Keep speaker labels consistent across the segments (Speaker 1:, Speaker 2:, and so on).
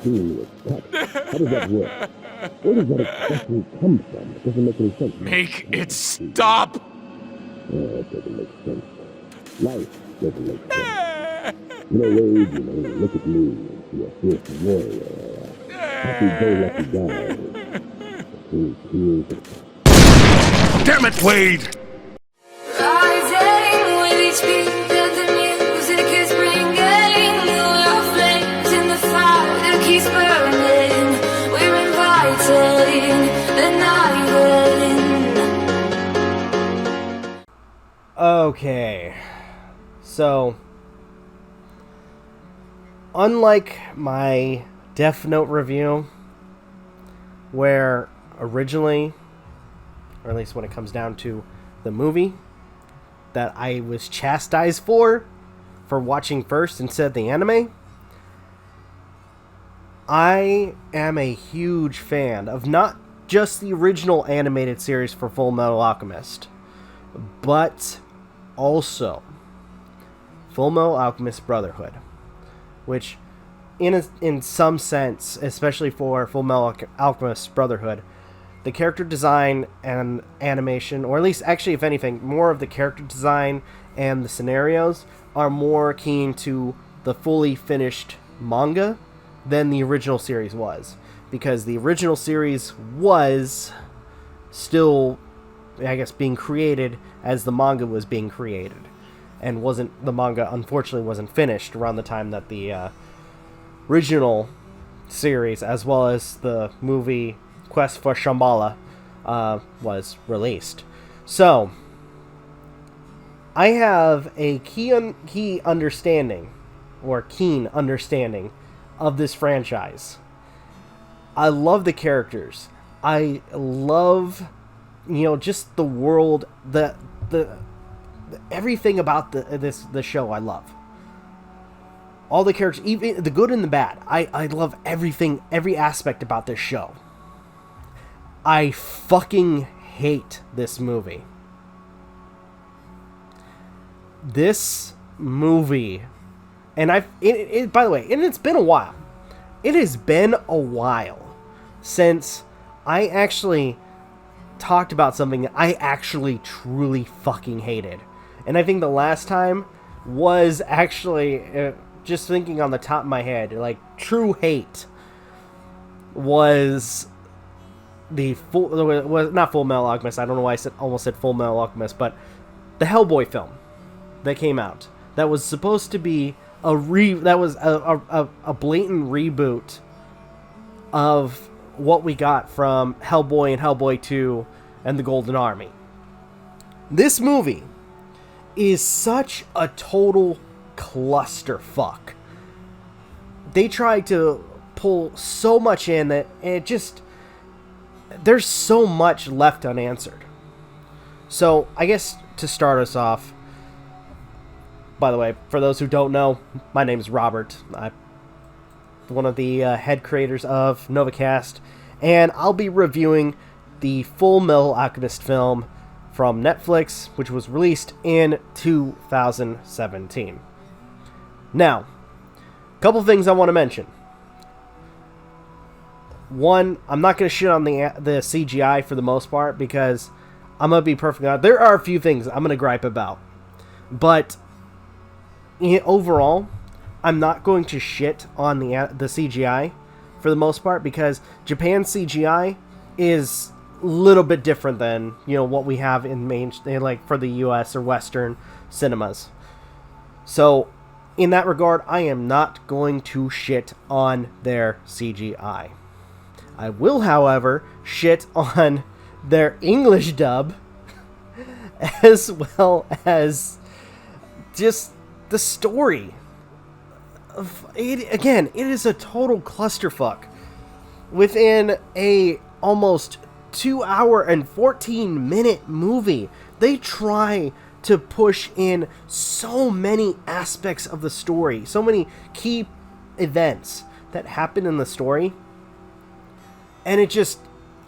Speaker 1: scene was cut. How does that work? Where does that expression come from? It doesn't make any sense.
Speaker 2: Make it stop!
Speaker 1: It doesn't make sense. Life doesn't make sense. Wade, look at me. You're a fierce warrior. Happy-go-lucky guy.
Speaker 2: Damn it, Wade!
Speaker 3: Rising with each beat that the music is bringing. New flames in the fire that keeps burning. We're inviting the night in.
Speaker 4: Okay, so unlike my Death Note review, where originally, or at least when it comes down to the movie, that I was chastised for watching first instead of the anime, I am a huge fan of not just the original animated series for Fullmetal Alchemist, but also Fullmetal Alchemist Brotherhood, which in some sense, especially for Fullmetal Alchemist Brotherhood, the character design and animation, or at least actually, if anything, more of the character design and the scenarios are more keen to the fully finished manga than the original series was. Because the original series was still, I guess, being created as the manga was being created. And the manga unfortunately wasn't finished around the time that the original series, as well as the movie Quest for Shambhala, was released. So, I have a keen understanding of this franchise. I love the characters. I love, just the world, the everything about the show I love. All the characters, even the good and the bad. I love everything, every aspect about this show. I fucking hate this movie. This movie, and by the way, and it's been a while. It has been a while since I actually talked about something that I actually truly fucking hated. And I think the last time was actually, just thinking on the top of my head, like, true hate was not Fullmetal Alchemist. I don't know why I almost said Fullmetal Alchemist, but the Hellboy film that came out. That was supposed to be a blatant reboot of what we got from Hellboy and Hellboy 2 and the Golden Army. This movie is such a total clusterfuck. They tried to pull so much in that there's so much left unanswered. So, I guess to start us off, by the way, for those who don't know, my name is Robert. I'm one of the head creators of Novakast, and I'll be reviewing the Fullmetal Alchemist film from Netflix, which was released in 2017. Now, a couple things I want to mention. One, I'm not going to shit on the CGI for the most part, because I'm going to be perfectly honest. There are a few things I'm going to gripe about. But overall, I'm not going to shit on the CGI for the most part, because Japan's CGI is a little bit different than, what we have like for the US or Western cinemas. So, in that regard, I am not going to shit on their CGI. I will, however, shit on their English dub, as well as just the story. It is a total clusterfuck. Within a almost 2-hour and 14-minute movie, they try to push in so many aspects of the story, so many key events that happen in the story, and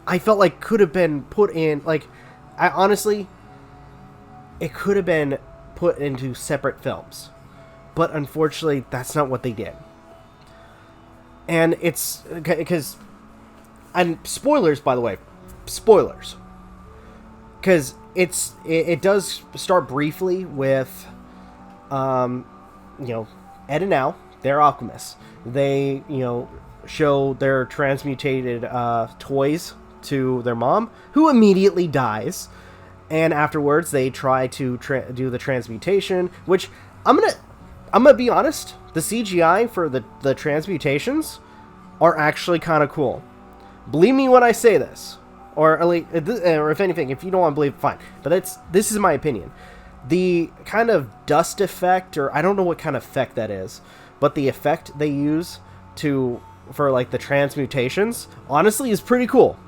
Speaker 4: I felt like could have been put in, it could have been put into separate films, but unfortunately, that's not what they did. And it's because, and spoilers, by the way, spoilers, because it does start briefly with, Ed and Al, they're alchemists. They, show their transmutated toys to their mom, who immediately dies. And afterwards, they try to do the transmutation, which I'm gonna be honest. The CGI for the transmutations are actually kind of cool. Believe me when I say this, or if anything, if you don't want to believe, fine. But this is my opinion. The kind of dust effect, or I don't know what kind of effect that is, but the effect they use for like the transmutations, honestly, is pretty cool.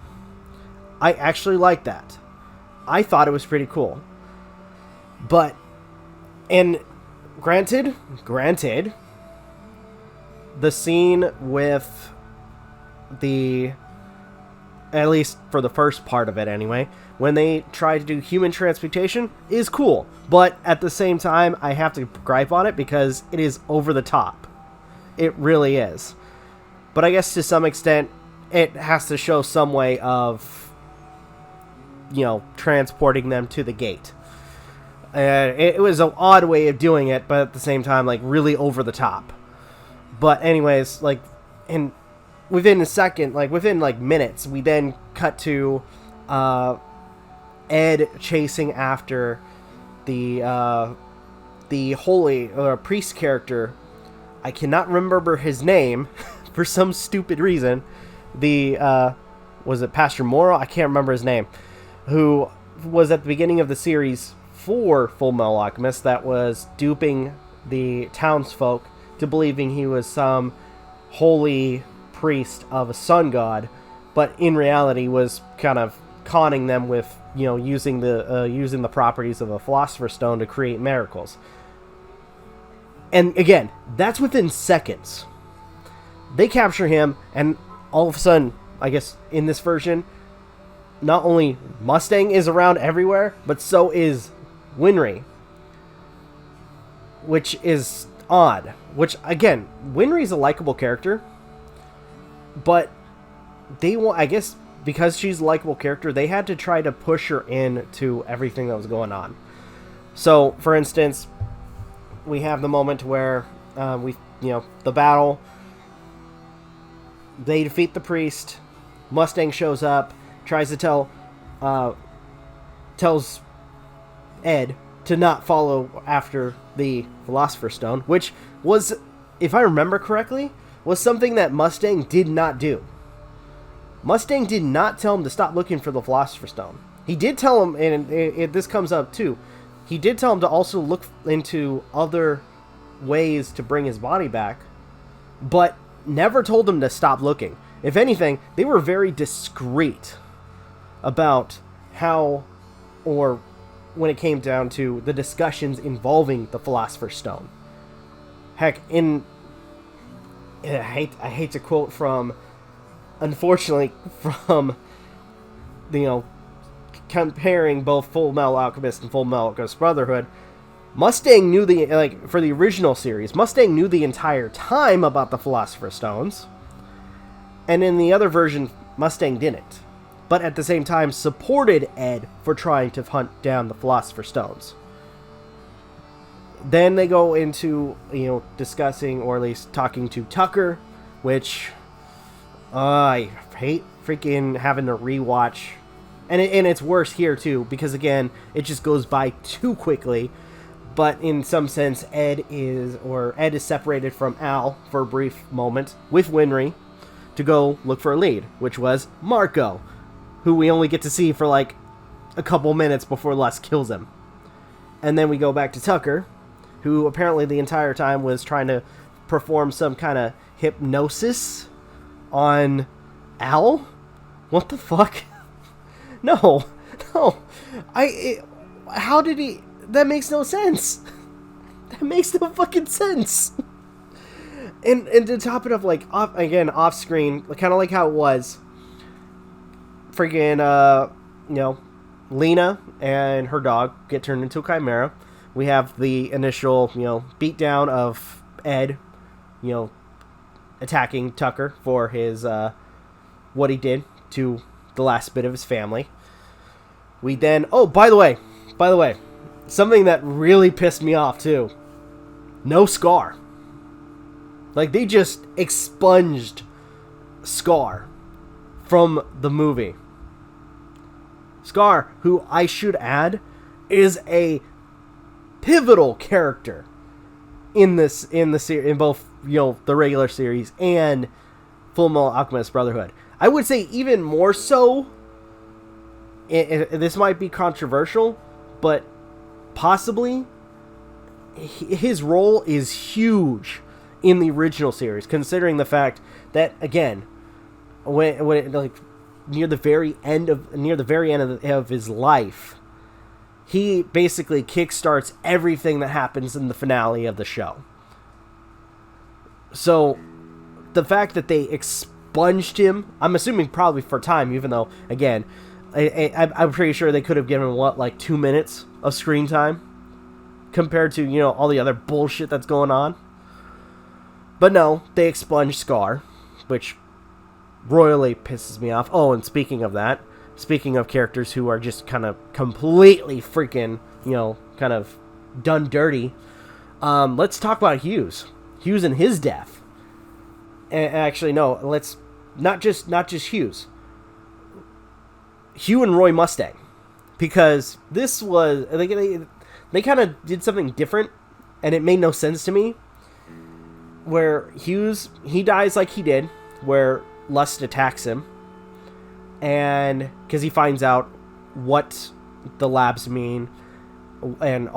Speaker 4: I actually like that. I thought it was pretty cool. But, and granted, the scene with at least for the first part of it anyway, when they try to do human transmutation is cool. But at the same time, I have to gripe on it because it is over the top. It really is. But I guess to some extent, it has to show some way of, transporting them to the gate. And it was an odd way of doing it, but at the same time, like, really over the top. But anyways, like, within minutes, we then cut to Ed chasing after the holy priest character. I cannot remember his name for some stupid reason. Was it Pastor Moro? I can't remember his name. Who was at the beginning of the series for Fullmetal Alchemist that was duping the townsfolk to believing he was some holy priest of a sun god, but in reality was kind of conning them with using the properties of a philosopher's stone to create miracles. And again, that's within seconds. They capture him, and all of a sudden, I guess in this version, not only Mustang is around everywhere, but so is Winry, which is odd. Which, again, Winry's a likable character, but I guess because she's a likable character, they had to try to push her into everything that was going on. So, for instance, we have the moment where the battle, they defeat the priest, Mustang shows up, tries to tells Ed to not follow after the Philosopher's Stone, which was, if I remember correctly, was something that Mustang did not do. Mustang did not tell him to stop looking for the Philosopher's Stone. He did tell him, and this comes up too, he did tell him to also look into other ways to bring his body back, but never told him to stop looking. If anything, they were very discreet about how, or when it came down to the discussions involving the Philosopher's Stone. Heck, I hate to quote from, unfortunately, from, comparing both Fullmetal Alchemist and Fullmetal Alchemist Brotherhood, Mustang knew for the original series, Mustang knew the entire time about the Philosopher's Stones, and in the other version, Mustang didn't. But at the same time, supported Ed for trying to hunt down the Philosopher's Stones. Then they go into, discussing, or at least talking to Tucker, which I hate freaking having to rewatch. And it's worse here, too, because, again, it just goes by too quickly. But in some sense, Ed is separated from Al for a brief moment with Winry to go look for a lead, which was Marco, who we only get to see for like a couple minutes before Les kills him. And then we go back to Tucker, who apparently the entire time was trying to perform some kind of hypnosis on Al. What the fuck? No. How did he? That makes no sense. That makes no fucking sense. And to top it off, off screen, kind of like how it was. Freaking, Lena and her dog get turned into a chimera. We have the initial, beatdown of Ed, attacking Tucker for his what he did to the last bit of his family. We then, by the way, something that really pissed me off too. No Scar. Like, they just expunged Scar from the movie. Scar, who I should add, is a pivotal character in both, the regular series and Fullmetal Alchemist Brotherhood. I would say even more so. This might be controversial, but possibly his role is huge in the original series, considering the fact that, again, when like near the very end of his life, he basically kickstarts everything that happens in the finale of the show. So the fact that they expunged him, I'm assuming probably for time, even though, again, I'm pretty sure they could have given him 2 minutes of screen time compared to, all the other bullshit that's going on. But no, they expunged Scar, which royally pisses me off. Oh, and speaking of that, speaking of characters who are just kind of completely freaking, kind of done dirty, let's talk about Hughes. Hughes and his death. And actually, no, let's not just Hughes. Hugh and Roy Mustang, because this was they kind of did something different, and it made no sense to me. Where Hughes, he dies like he did, where Lust attacks him, and because he finds out what the labs mean, and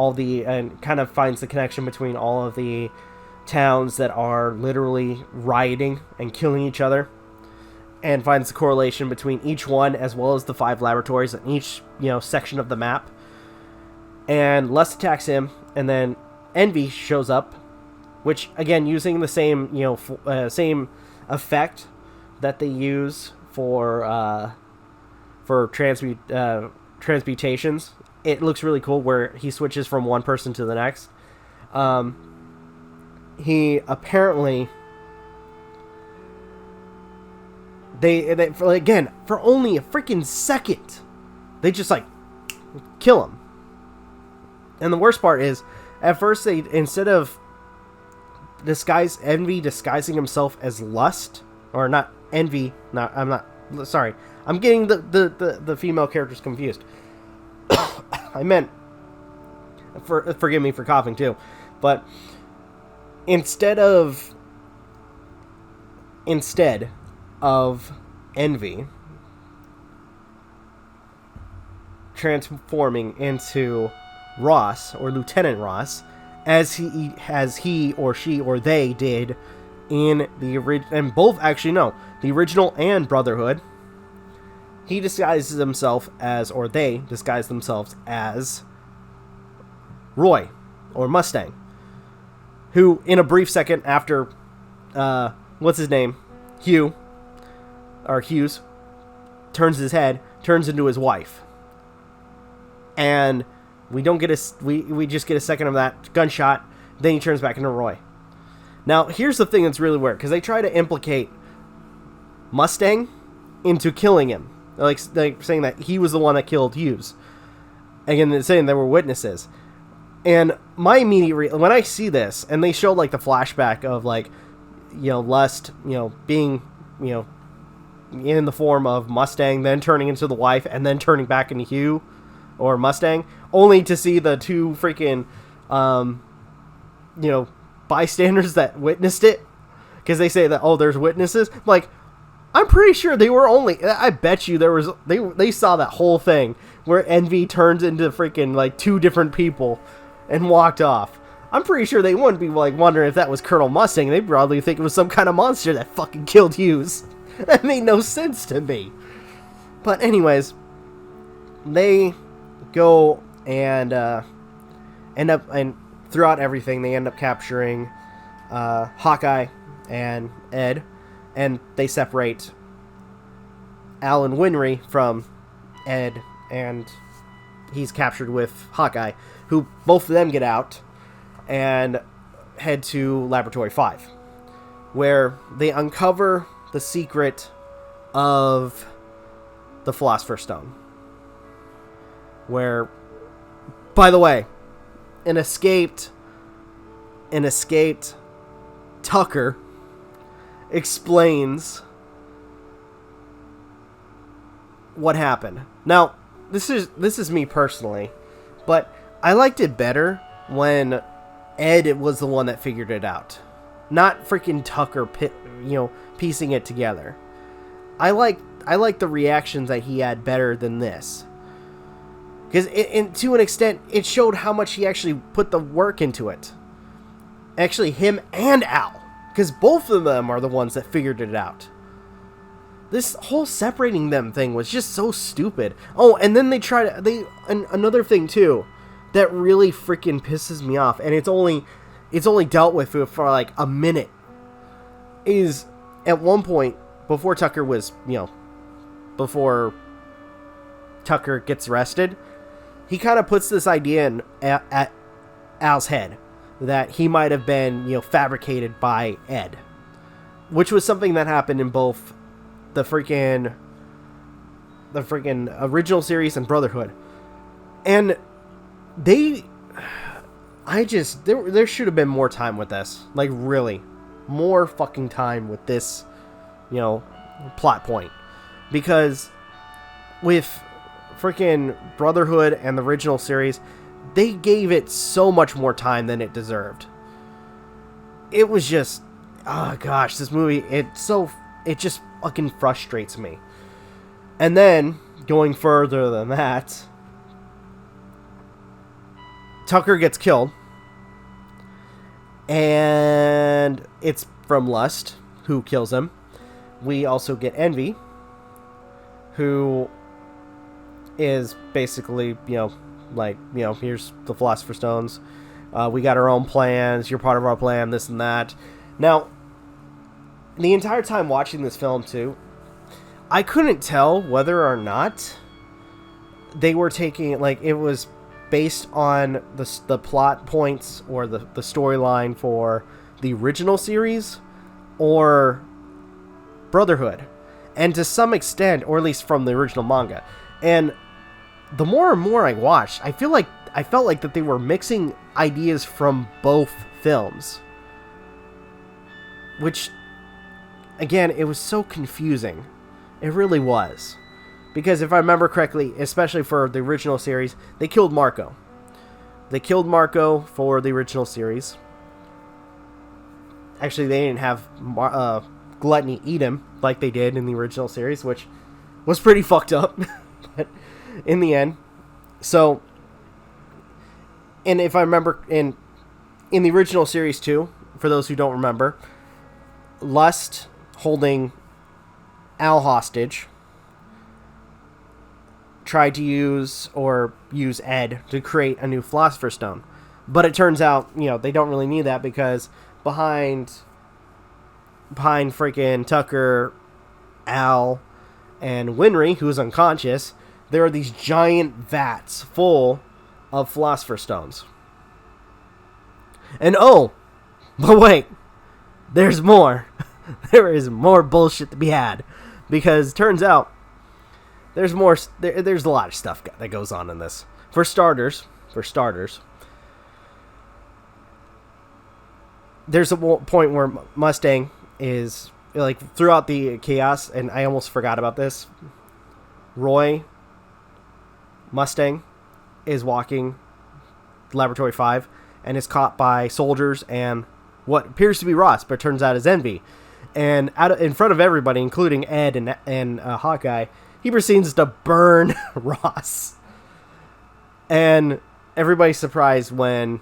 Speaker 4: kind of finds the connection between all of the towns that are literally rioting and killing each other, and finds the correlation between each one as well as the 5 laboratories in each section of the map. And Lust attacks him, and then Envy shows up, which again, using the same same effect that they use for transmutations. It looks really cool where he switches from one person to the next. He apparently they for only a freaking second, they just kill him. And the worst part is, at first they, instead of Envy disguising himself as Lust, or not Envy, I'm getting the female characters confused. I meant, forgive me for coughing too, but instead of Envy transforming into Ross, or Lieutenant Ross, as he or she or they did in the original, and both actually the original and Brotherhood, he disguises himself as, or they disguise themselves as, Roy, or Mustang, who in a brief second after what's his name, Hughes turns his head, turns into his wife, and we just get a second of that gunshot. Then he turns back into Roy. Now, here's the thing that's really weird, because they try to implicate Mustang into killing him, like saying that he was the one that killed Hughes. Again, they're saying there were witnesses. And my immediate when I see this, and they show the flashback of Lust, being in the form of Mustang, then turning into the wife, and then turning back into Hugh or Mustang, only to see the two freaking, bystanders that witnessed it, because they say that, there's witnesses. I'm pretty sure they were I bet you there was, they saw that whole thing where Envy turns into freaking 2 different people and walked off. I'm pretty sure they wouldn't be wondering if that was Colonel Mustang. They'd probably think it was some kind of monster that fucking killed Hughes. That made no sense to me. But anyways, they go and end up, and throughout everything, they end up capturing Hawkeye and Ed, and they separate Alan Winry from Ed, and he's captured with Hawkeye, who both of them get out and head to Laboratory 5. where they uncover the secret of the Philosopher's Stone. Where, by the way, an escaped Tucker explains what happened. Now, this is me personally, but I liked it better when Ed was the one that figured it out, not freaking Tucker piecing it together. I like the reactions that he had better than this, because to an extent it showed how much he actually put the work into it. Actually, him and Al, because both of them are the ones that figured it out. This whole separating them thing was just so stupid. Oh, and then another thing too that really freaking pisses me off, and it's only dealt with for like a minute, is at one point before Tucker gets arrested, he kind of puts this idea at Al's head that he might have been, fabricated by Ed, which was something that happened in both the freaking original series and Brotherhood. And there should have been more time with this. Like, really, more fucking time with this, plot point. Because with freaking Brotherhood and the original series, they gave it so much more time than it deserved. It was just, oh gosh, this movie, it just fucking frustrates me. And then, going further than that, Tucker gets killed, and it's from Lust, who kills him. We also get Envy, who is basically, here's the Philosopher's Stones. We got our own plans. You're part of our plan, this and that. Now, the entire time watching this film, too, I couldn't tell whether or not they were taking it, like, it was based on the plot points or the storyline for the original series or Brotherhood. And to some extent, or at least from the original manga. And the more and more I watched, I felt like that they were mixing ideas from both films. Which, again, it was so confusing. It really was. Because if I remember correctly, especially for the original series, they killed Marco. They killed Marco for the original series. Actually, they didn't have Gluttony eat him like they did in the original series, which was pretty fucked up. But in the end, so, and if I remember, in the original series too, for those who don't remember, Lust holding Al hostage tried to use Ed to create a new Philosopher's Stone. But it turns out, they don't really need that, because behind freaking Tucker, Al, and Winry, who's unconscious, there are these giant vats full of Philosopher's Stones. And but wait, there's more. There is more bullshit to be had, because turns out there's more. There's a lot of stuff that goes on in this. For starters, there's a point where Mustang is, like, throughout the chaos, and I almost forgot about this. Mustang is walking Laboratory 5 and is caught by soldiers and what appears to be Ross, but turns out is Envy. And in front of everybody, including Ed and Hawkeye, he proceeds to burn Ross. And everybody's surprised when,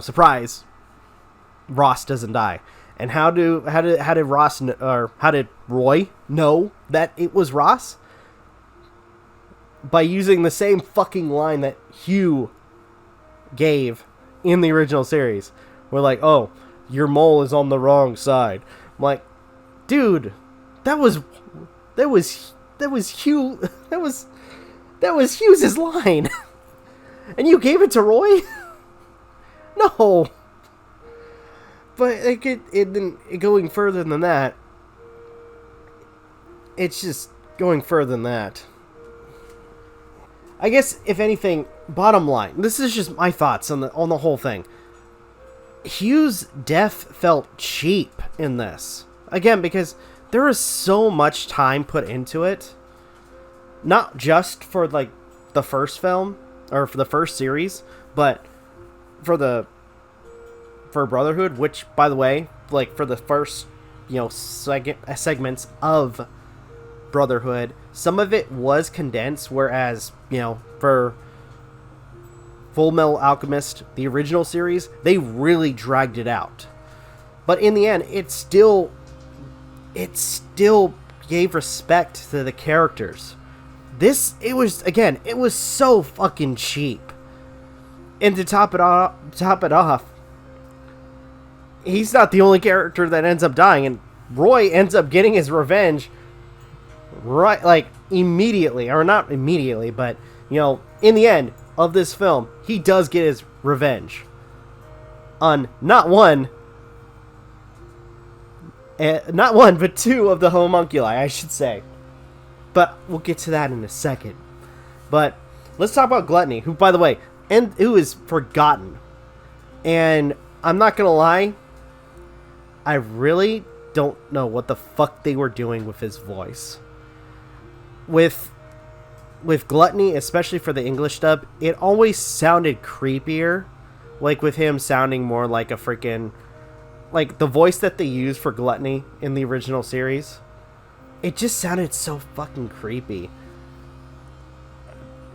Speaker 4: surprise, Ross doesn't die. And how did Roy know that it was Ross? By using the same fucking line that Hugh gave in the original series. We're like, oh, your mole is on the wrong side. I'm like, dude, that was Hugh, that was Hughes' line. And you gave it to Roy? No. But going further than that, it's just going further than that. I guess, if anything, bottom line, this is just my thoughts on the whole thing. Hugh's death felt cheap in this. Again, because there was so much time put into it. Not just for, like, the first film, or for the first series, but for Brotherhood, which, by the way, like, for the first, segments of Brotherhood, some of it was condensed, whereas, for Fullmetal Alchemist, the original series, they really dragged it out. But in the end, it still gave respect to the characters. It was so fucking cheap. And to top it off, he's not the only character that ends up dying, and Roy ends up getting his revenge right, like, immediately, or not immediately, but, in the end of this film, he does get his revenge on not one, but two of the homunculi, I should say. But we'll get to that in a second. But let's talk about Gluttony, who, by the way, who is forgotten. And I'm not gonna lie, I really don't know what the fuck they were doing with his voice. With Gluttony, especially for the English dub, it always sounded creepier. Like, with him sounding more like a freaking... Like, the voice that they used for Gluttony in the original series, it just sounded so fucking creepy.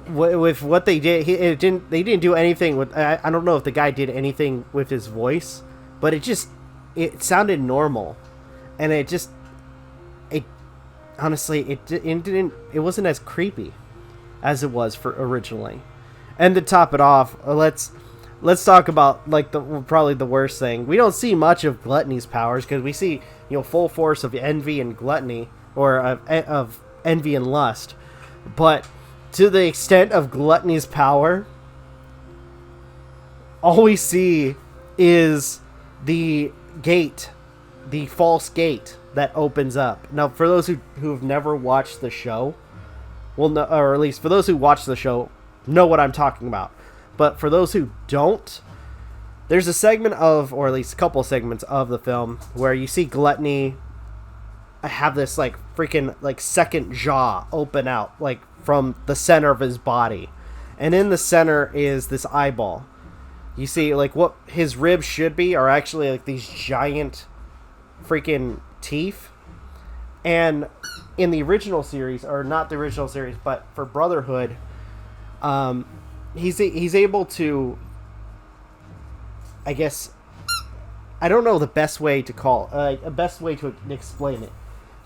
Speaker 4: With what they did, they didn't do anything with... I don't know if the guy did anything with his voice, but it sounded normal. And honestly, it wasn't as creepy as it was for originally. And to top it off, let's talk about, like, probably the worst thing. We don't see much of Gluttony's powers, because we see, full force of envy and gluttony, or of envy and lust. But to the extent of Gluttony's power, all we see is the gate, the false gate that opens up. Now, for those who've never watched the show, or at least for those who watch the show, know what I'm talking about. But for those who don't, there's a segment of, or at least a couple segments of the film, where you see Gluttony have this, like, freaking, like, second jaw open out, like, from the center of his body. And in the center is this eyeball. You see, like, what his ribs should be are actually, like, these giant freaking teeth. And in the original series, or not the original series, but for Brotherhood, he's able to, I guess, I don't know the best way to a best way to explain it,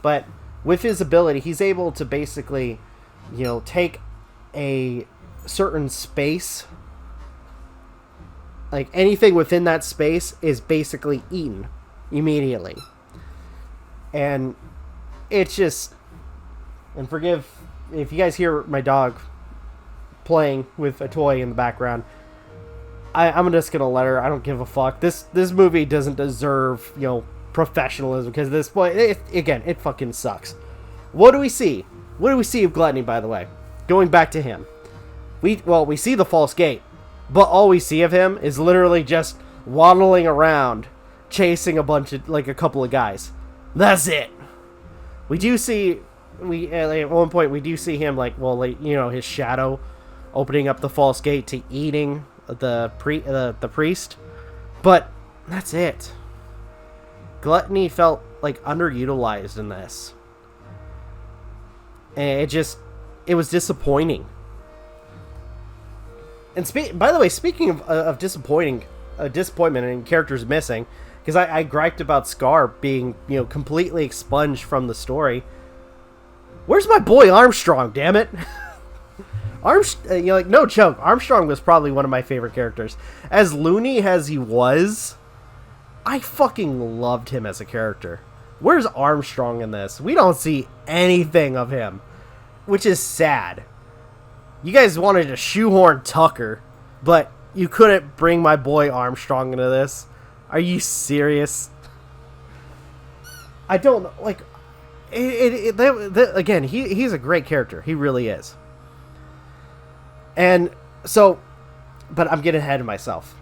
Speaker 4: but with his ability, he's able to basically, take a certain space, like anything within that space is basically eaten immediately. And it's just, and forgive if you guys hear my dog playing with a toy in the background. I'm just gonna let her. I don't give a fuck. This movie doesn't deserve, professionalism, because this boy, it fucking sucks. What do we see? What do we see of Gluttony, by the way? Going back to him, we see the false gate, but all we see of him is literally just waddling around, chasing a couple of guys. That's it. We do see, at one point we do see him, his shadow opening up the false gate to eating the priest, but that's it. Gluttony felt like underutilized in this, and it was disappointing. And by the way, speaking of disappointment and characters missing, because I griped about Scar being, completely expunged from the story. Where's my boy Armstrong, damn it? No joke, Armstrong was probably one of my favorite characters. As loony as he was, I fucking loved him as a character. Where's Armstrong in this? We don't see anything of him, which is sad. You guys wanted to shoehorn Tucker, but you couldn't bring my boy Armstrong into this. Are you serious? I don't like again, he's a great character. He really is. And so, but I'm getting ahead of myself.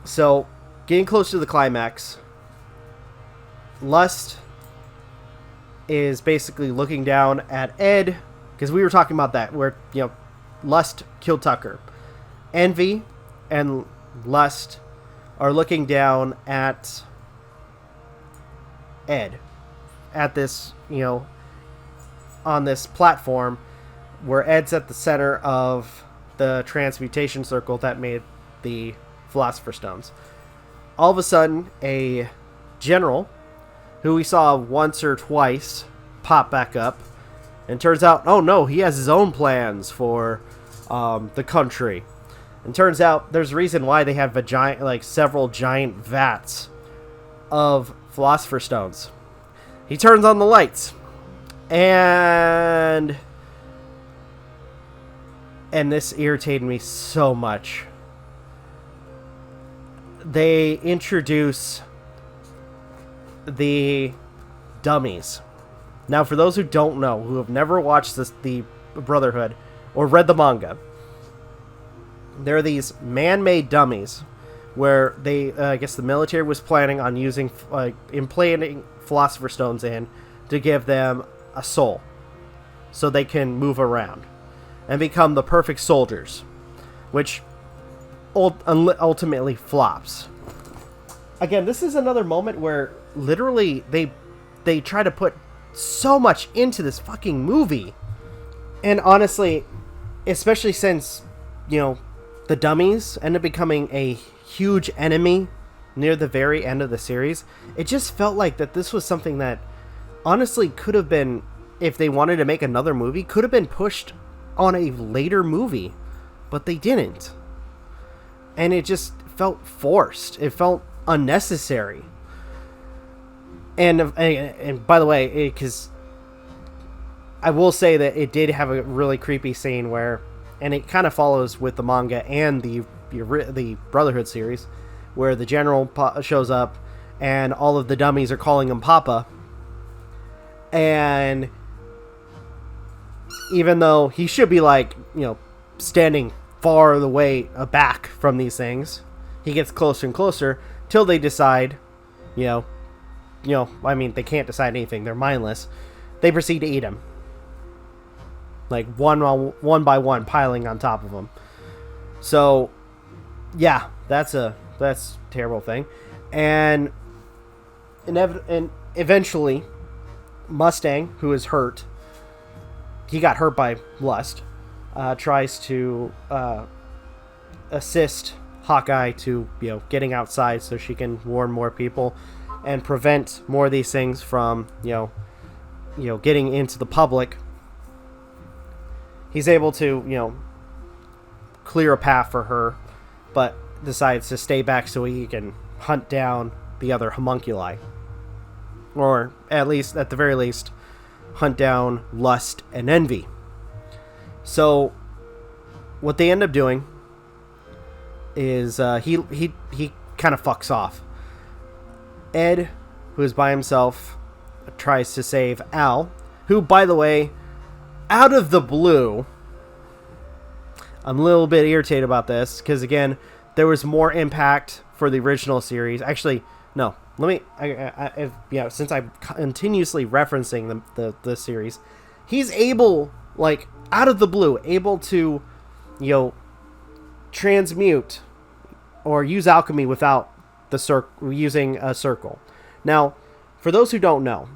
Speaker 4: So, getting close to the climax, Lust is basically looking down at Ed, because we were talking about that, where, Lust killed Tucker. Envy and Lust are looking down at Ed at this, on this platform where Ed's at the center of the transmutation circle that made the Philosopher's Stones. All of a sudden, a general who we saw once or twice pop back up, and turns out, oh no, he has his own plans for the country. And turns out there's a reason why they have several giant vats of Philosopher's Stones. He turns on the lights, and this irritated me so much. They introduce the dummies. Now, for those who don't know, who have never watched the Brotherhood or read the manga, there are these man-made dummies where they, I guess the military was planning on using, implanting Philosopher's Stones in to give them a soul so they can move around and become the perfect soldiers, which ultimately flops. Again, this is another moment where literally they try to put so much into this fucking movie. And honestly, especially since, the dummies end up becoming a huge enemy near the very end of the series, it just felt like that this was something that honestly could have been, if they wanted to make another movie, could have been pushed on a later movie, but they didn't. And it just felt forced. It felt unnecessary. And by the way, because I will say that it did have a really creepy scene where, and it kind of follows with the manga and the Brotherhood series, where the general shows up and all of the dummies are calling him Papa. And even though he should be standing far away back from these things, he gets closer and closer till they decide, they can't decide anything. They're mindless. They proceed to eat him. One by one, piling on top of him. So, yeah, that's a terrible thing. And eventually, Mustang, who is hurt, he got hurt by Lust, tries to assist Hawkeye to, getting outside so she can warn more people and prevent more of these things from, getting into the public. He's able to, clear a path for her, but decides to stay back so he can hunt down the other homunculi. Or, at the very least, hunt down Lust and Envy. So, what they end up doing is he kind of fucks off. Ed, who is by himself, tries to save Al, who, by the way, out of the blue, I'm a little bit irritated about this, because again, there was more impact for the original series. Actually, no, let me, since I'm continuously referencing the series, he's able, out of the blue, able to, transmute or use alchemy without using a circle. Now, for those who don't know,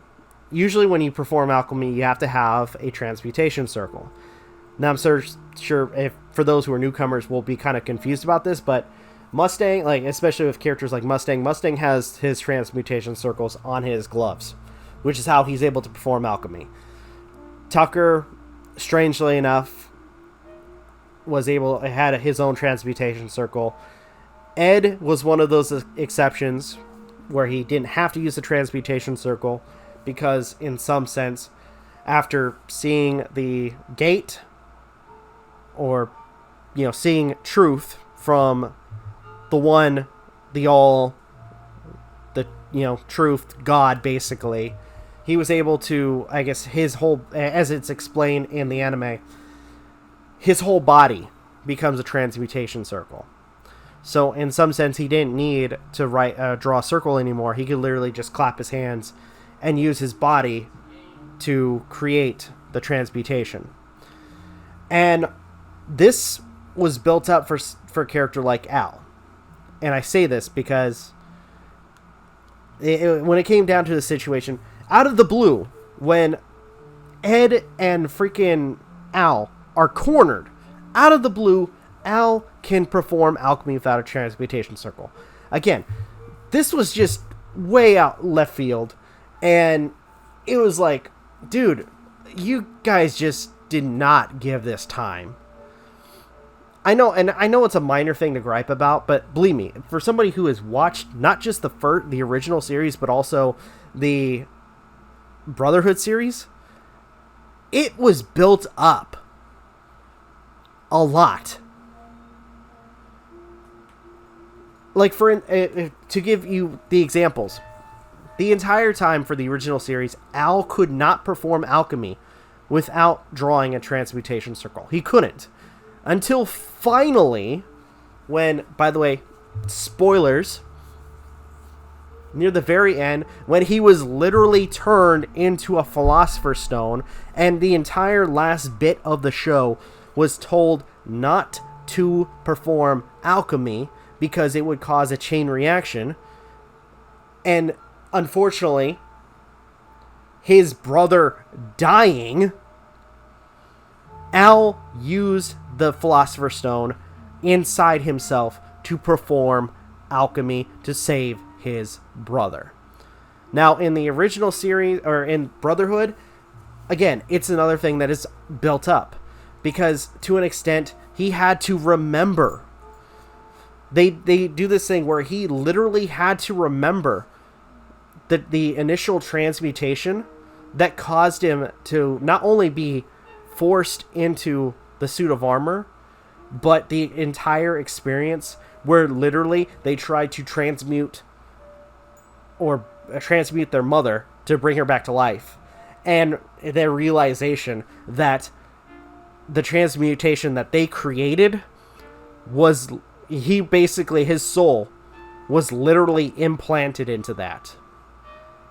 Speaker 4: usually when you perform alchemy, you have to have a transmutation circle. Now, I'm sure if for those who are newcomers will be kind of confused about this, but Mustang, especially with characters like Mustang has his transmutation circles on his gloves, which is how he's able to perform alchemy. Tucker, strangely enough, had his own transmutation circle. Ed was one of those exceptions where he didn't have to use the transmutation circle because, in some sense, after seeing the gate, or seeing truth from the all truth, God, basically, he was able to, I guess, his whole, as it's explained in the anime, his whole body becomes a transmutation circle. So in some sense, he didn't need to draw a circle anymore. He could literally just clap his hands and use his body to create the transmutation. And this was built up for a character like Al. And I say this because when it came down to the situation, out of the blue, when Ed and freaking Al are cornered, out of the blue, Al can perform alchemy without a transmutation circle. Again, this was just way out left field, and it was like, dude, you guys just did not give this time. I know it's a minor thing to gripe about, but believe me, for somebody who has watched not just the original series, but also the Brotherhood series, it was built up a lot. Like, to give you the examples, the entire time for the original series, Al could not perform alchemy without drawing a transmutation circle. He couldn't. Until finally, when, by the way, spoilers, near the very end, when he was literally turned into a Philosopher's Stone, and the entire last bit of the show was told not to perform alchemy because it would cause a chain reaction. And unfortunately, his brother dying, Al used the Philosopher's Stone inside himself to perform alchemy to save his brother. Now, in the original series, or in Brotherhood, again, it's another thing that is built up, because to an extent, he had to remember. They do this thing where he literally had to remember the initial transmutation that caused him to not only be forced into the suit of armor, but the entire experience where literally they tried to transmute their mother to bring her back to life, and their realization that the transmutation that they created was, his soul was literally implanted into that.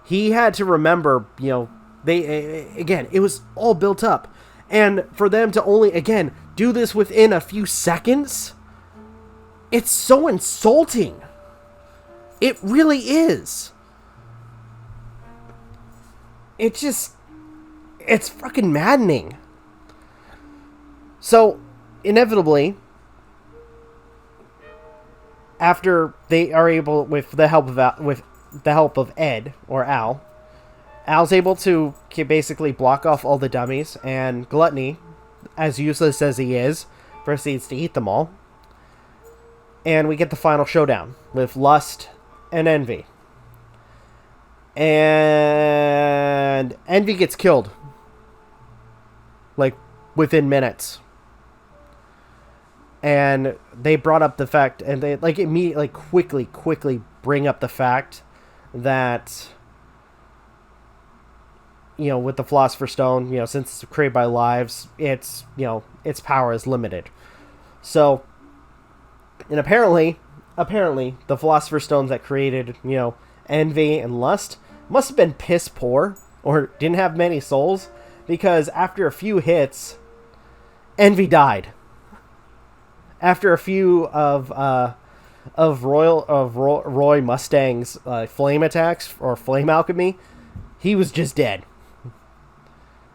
Speaker 4: He had to remember, it was all built up. And for them to only, again, do this within a few seconds, it's so insulting. It really is. It's fucking maddening. So, inevitably, after they are able, with the help of Ed, or Al, Al's able to basically block off all the dummies, and Gluttony, as useless as he is, proceeds to eat them all. And we get the final showdown with Lust and Envy. And Envy gets killed, like, within minutes. And they brought up the fact, and they, like, immediately, like, quickly bring up the fact that, with the Philosopher's Stone, since it's created by lives, its power is limited. So, and apparently, the Philosopher's Stones that created, Envy and Lust must have been piss poor, or didn't have many souls, because after a few hits, Envy died. After a few of Roy Mustang's flame attacks or flame alchemy, he was just dead.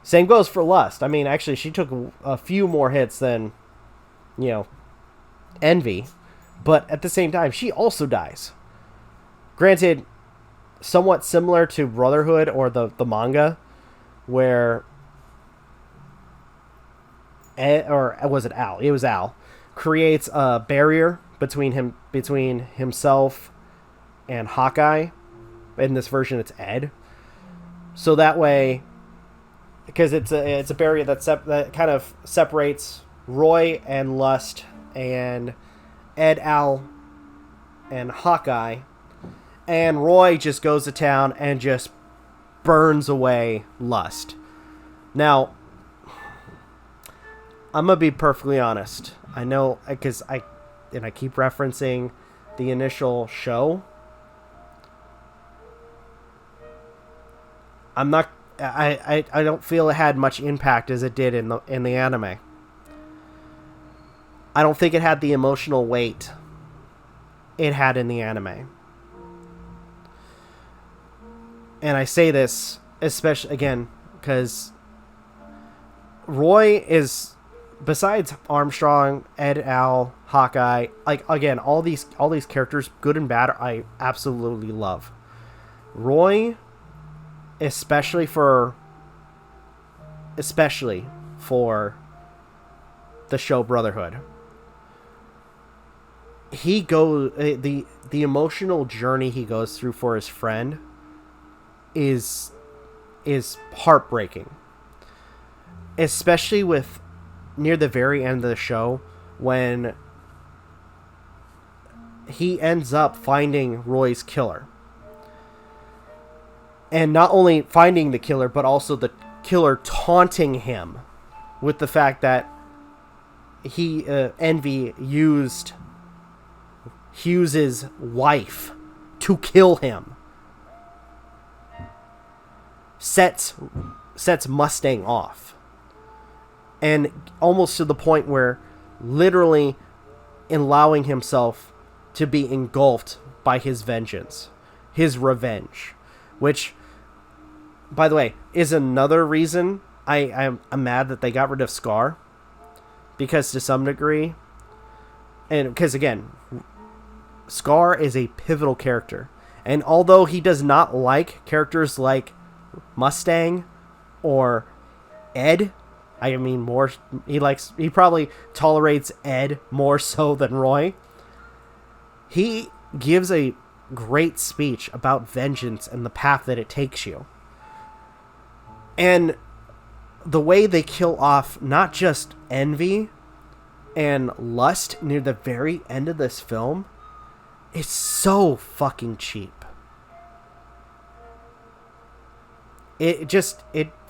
Speaker 4: Same goes for Lust. I mean, actually, she took a few more hits than, Envy, but at the same time, she also dies. Granted, somewhat similar to Brotherhood or the manga, where or was it Al? It was Al. Creates a barrier between himself and Hawkeye. In this version, it's Ed. So that way, because it's a barrier that kind of separates Roy and Lust and Ed, Al, and Hawkeye, And Roy just goes to town and just burns away Lust. Now, I'm going to be perfectly honest. I know, because I keep referencing the initial show. I don't feel it had much impact as it did in the anime. I don't think it had the emotional weight it had in the anime. And I say this especially again because Roy is, besides Armstrong, Ed, Al, Hawkeye, like again, all these characters, good and bad, I absolutely love. Roy, especially for the show Brotherhood. He goes the emotional journey he goes through for his friend is heartbreaking. Especially with near the very end of the show when he ends up finding Roy's killer. And not only finding the killer, but also the killer taunting him with the fact that Envy used Hughes's wife to kill him. Sets Mustang off. And almost to the point where literally allowing himself to be engulfed by his vengeance, his revenge. Which, by the way, is another reason I'm mad that they got rid of Scar. Because to some degree, and because again, Scar is a pivotal character. And although he does not like characters like Mustang or Ed, I mean, more he probably tolerates Ed more so than Roy. He gives a great speech about vengeance and the path that it takes you. And the way they kill off not just Envy and Lust near the very end of this film is so fucking cheap. It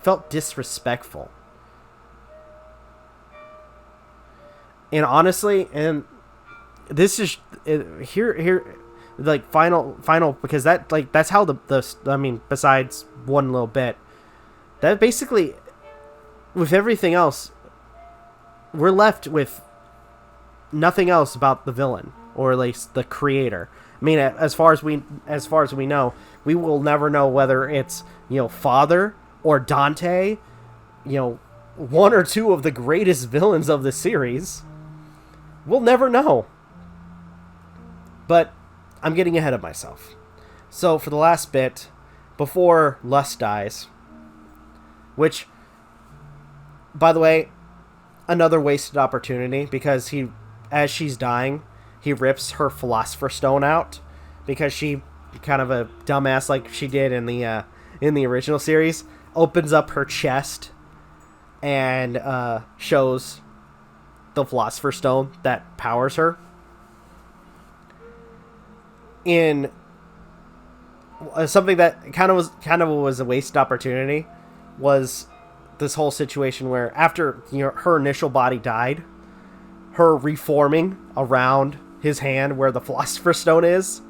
Speaker 4: felt disrespectful. And honestly, and this is here like final because that's how the I mean, besides one little bit, that basically with everything else, we're left with nothing else about the villain, or at least the creator. I mean, as far as we know, we will never know whether it's, Father or Dante, one or two of the greatest villains of the series. We'll never know. But I'm getting ahead of myself. So for the last bit, before Lust dies, which, by the way, another wasted opportunity, because as she's dying, he rips her Philosopher's Stone out because she, kind of a dumbass like she did in the original series, opens up her chest and shows the Philosopher's Stone that powers her. In something that kind of was a wasted opportunity was this whole situation where after her initial body died, her reforming around his hand where the Philosopher's Stone is.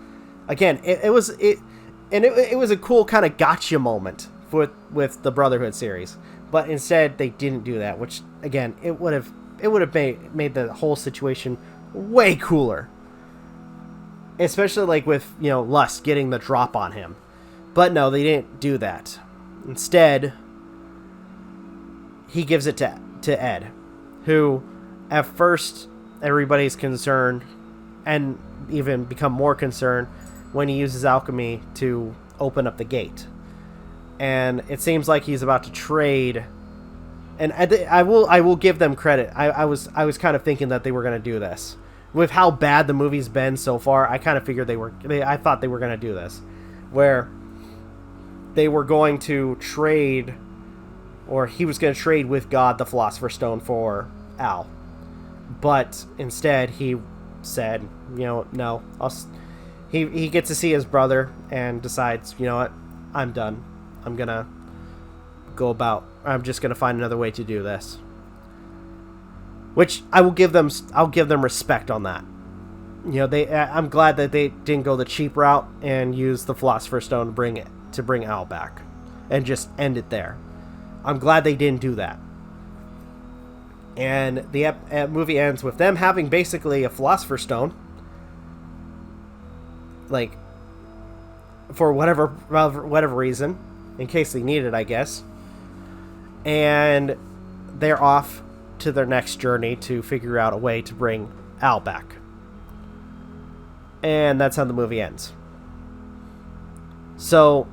Speaker 4: Again, it was a cool kind of gotcha moment with the Brotherhood series, but instead they didn't do that, which again it would have made the whole situation way cooler, especially like with Lust getting the drop on him. But no, they didn't do that. Instead, he gives it to Ed, who at first everybody's concerned, and even become more concerned when he uses alchemy to open up the gate. And it seems like he's about to trade. And I will give them credit. I was kind of thinking that they were going to do this. With how bad the movie's been so far, I kind of figured I thought they were going to do this, where they were going to trade, or he was going to trade with God the Philosopher's Stone for Al. But instead, he said, no. he gets to see his brother and decides, you know what, I'm done. I'm gonna I'm just gonna find another way to do this. Which I'll give them respect on that. You know, I'm glad that they didn't go the cheap route and use the Philosopher's Stone to bring Al back and just end it there. I'm glad they didn't do that. And the movie ends with them having basically a Philosopher's Stone, like, for whatever reason, in case they need it, I guess. And they're off to their next journey to figure out a way to bring Al back. And that's how the movie ends. So,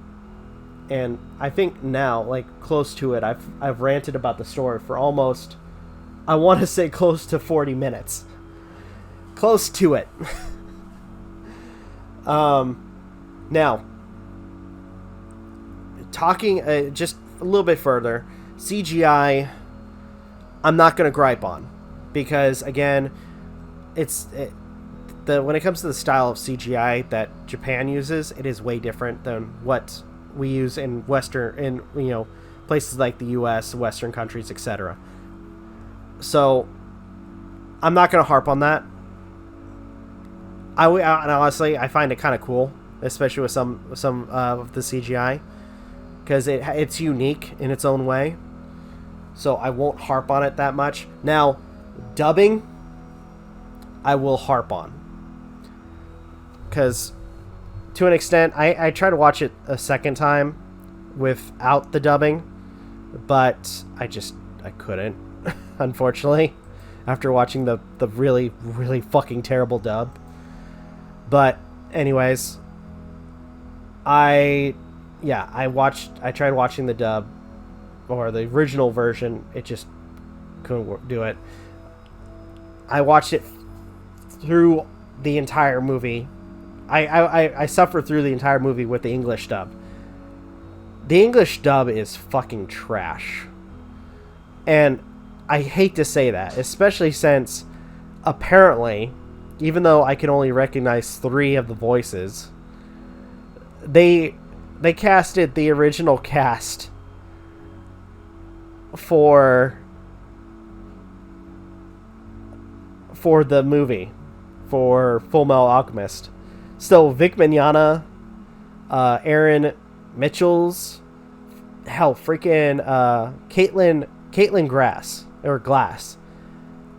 Speaker 4: and I think now, like, close to it, I've ranted about the story for almost, I want to say close to 40 minutes. Close to it. Now, talking just a little bit further, CGI, I'm not going to gripe on. Because, again, when it comes to the style of CGI that Japan uses, it is way different than what we use in places like the US, Western countries, etc. So, I'm not going to harp on that. And honestly, I find it kind of cool, especially with some of the CGI, because it's unique in its own way. So I won't harp on it that much. Now, dubbing, I will harp on, because to an extent, I tried to watch it a second time without the dubbing, but I couldn't. Unfortunately, after watching the really, really fucking terrible dub. But anyways, I tried watching the dub or the original version. It just couldn't do it. I watched it through the entire movie. I suffered through the entire movie with the English dub. The English dub is fucking trash. And I hate to say that, especially since apparently, even though I can only recognize 3 of the voices, they casted the original cast for the movie, for Fullmetal Alchemist. So Vic Mignogna, Aaron Mitchells, hell, freaking Caitlin Glass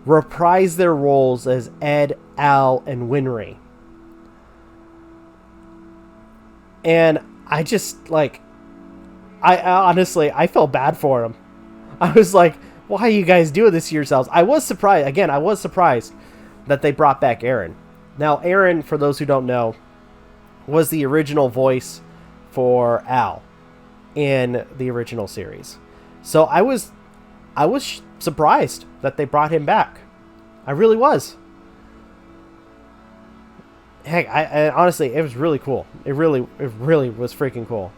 Speaker 4: reprise their roles as Ed, Al, and Winry. And I just, like, I honestly, I felt bad for them. I was like, why are you guys doing this to yourselves? I was surprised that they brought back Aaron. Now, Aaron, for those who don't know, was the original voice for Al in the original series. So I was surprised that they brought him back. I really was. Heck, I honestly, it was really cool. It really was freaking cool.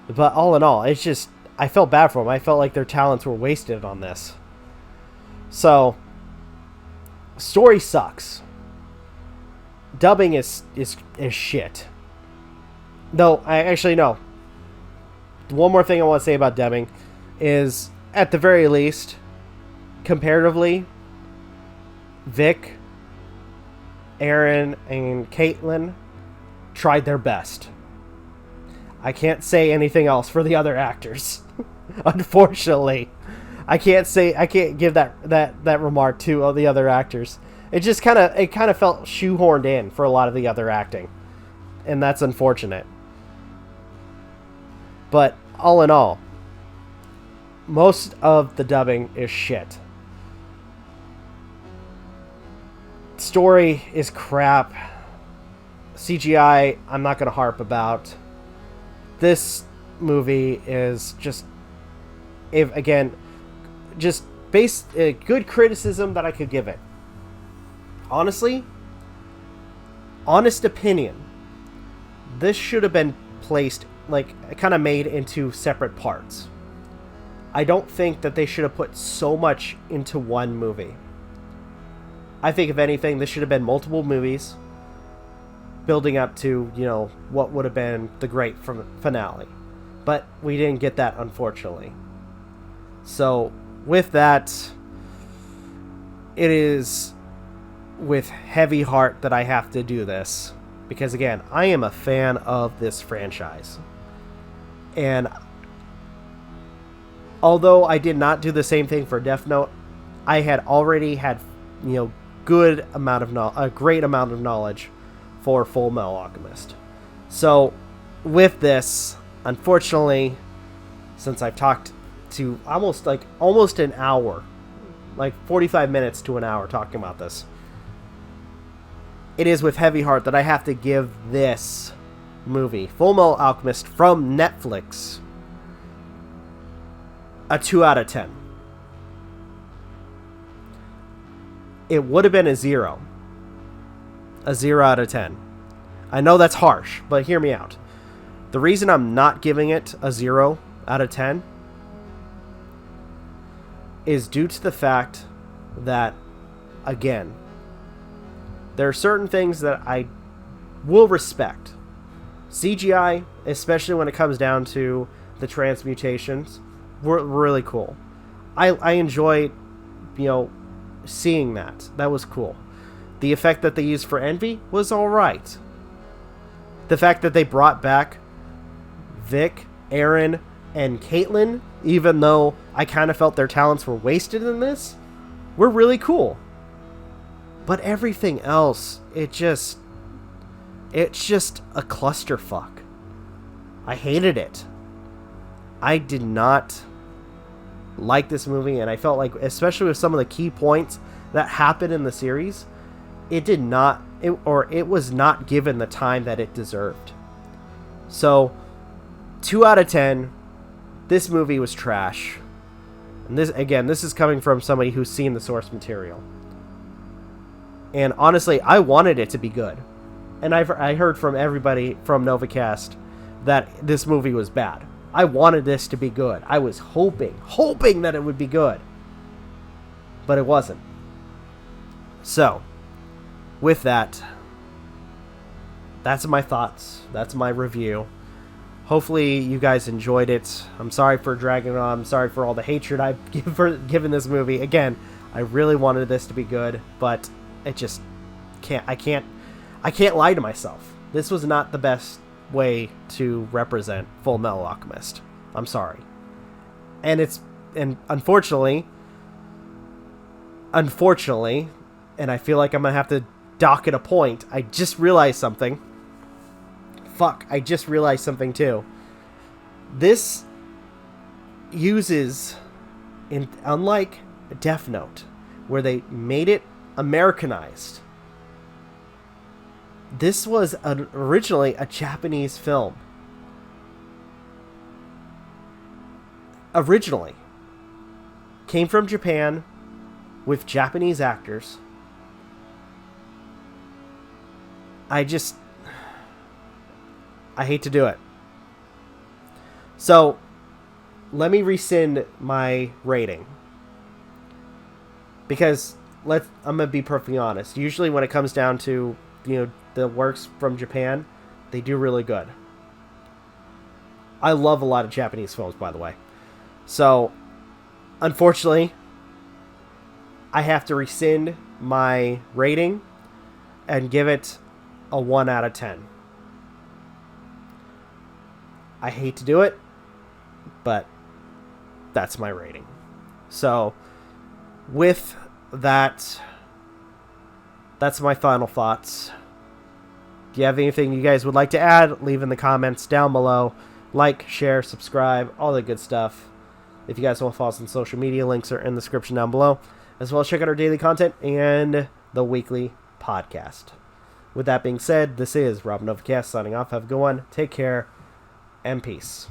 Speaker 4: But all in all, it's just, I felt bad for them. I felt like their talents were wasted on this. So, story sucks. Dubbing is shit. No, no. One more thing I want to say about dubbing is, at the very least, comparatively, Vic, Aaron, and Caitlin tried their best. I can't say anything else for the other actors. Unfortunately. I can't give that remark to the other actors. It just kind of felt shoehorned in for a lot of the other acting. And that's unfortunate. But all in all, most of the dubbing is shit. Story is crap. CGI, I'm not going to harp about. This movie is just, good criticism that I could give it. Honestly, honest opinion, this should have been placed, kind of made into separate parts. I don't think that they should have put so much into one movie. I think, if anything, this should have been multiple movies. building up to, what would have been the great finale. But we didn't get that, unfortunately. So, with that, it is with heavy heart that I have to do this. Because, again, I am a fan of this franchise. And although I did not do the same thing for Death Note, I had already had, a great amount of knowledge for Fullmetal Alchemist. So, with this, unfortunately, since I've talked to almost an hour, like 45 minutes to an hour talking about this, it is with heavy heart that I have to give this movie, Fullmetal Alchemist from Netflix, a 2 out of 10. It would have been a 0 out of 10. I know that's harsh, but hear me out. The reason I'm not giving it a 0 out of 10 is due to the fact that, again, there are certain things that I will respect. CGI, especially when it comes down to the transmutations, were really cool. I enjoy, seeing that. That was cool. The effect that they used for Envy was alright. The fact that they brought back Vic, Aaron, and Caitlyn, even though I kind of felt their talents were wasted in this, were really cool. But everything else, it's just a clusterfuck. I hated it. I did not like this movie, and I felt like, especially with some of the key points that happened in the series, it was not given the time that it deserved. So, 2 out of 10, this movie was trash. And this is coming from somebody who's seen the source material. And honestly, I wanted it to be good. And I heard from everybody from Novakast that this movie was bad. I wanted this to be good. I was hoping that it would be good. But it wasn't. So, with that, that's my thoughts. That's my review. Hopefully you guys enjoyed it. I'm sorry for dragging it on. I'm sorry for all the hatred I've given this movie. Again, I really wanted this to be good, but it just I can't lie to myself. This was not the best way to represent Fullmetal Alchemist. I'm sorry. And unfortunately, and I feel like I'm going to have to dock it a point, I just realized something. I just realized something too. This uses, unlike Death Note, where they made it Americanized, this was originally a Japanese film. Originally. Came from Japan with Japanese actors. I hate to do it. So, let me rescind my rating. Because, I'm going to be perfectly honest. Usually when it comes down to, the works from Japan, they do really good. I love a lot of Japanese films, by the way. So, unfortunately, I have to rescind my rating and give it a 1 out of 10. I hate to do it, but that's my rating. So, with that, that's my final thoughts. Do you have anything you guys would like to add? Leave in the comments down below. Like, share, subscribe, all the good stuff. If you guys want to follow us on social media, links are in the description down below. As well as check out our daily content and the weekly podcast. With that being said, this is Rob Novakast signing off. Have a good one. Take care. And peace.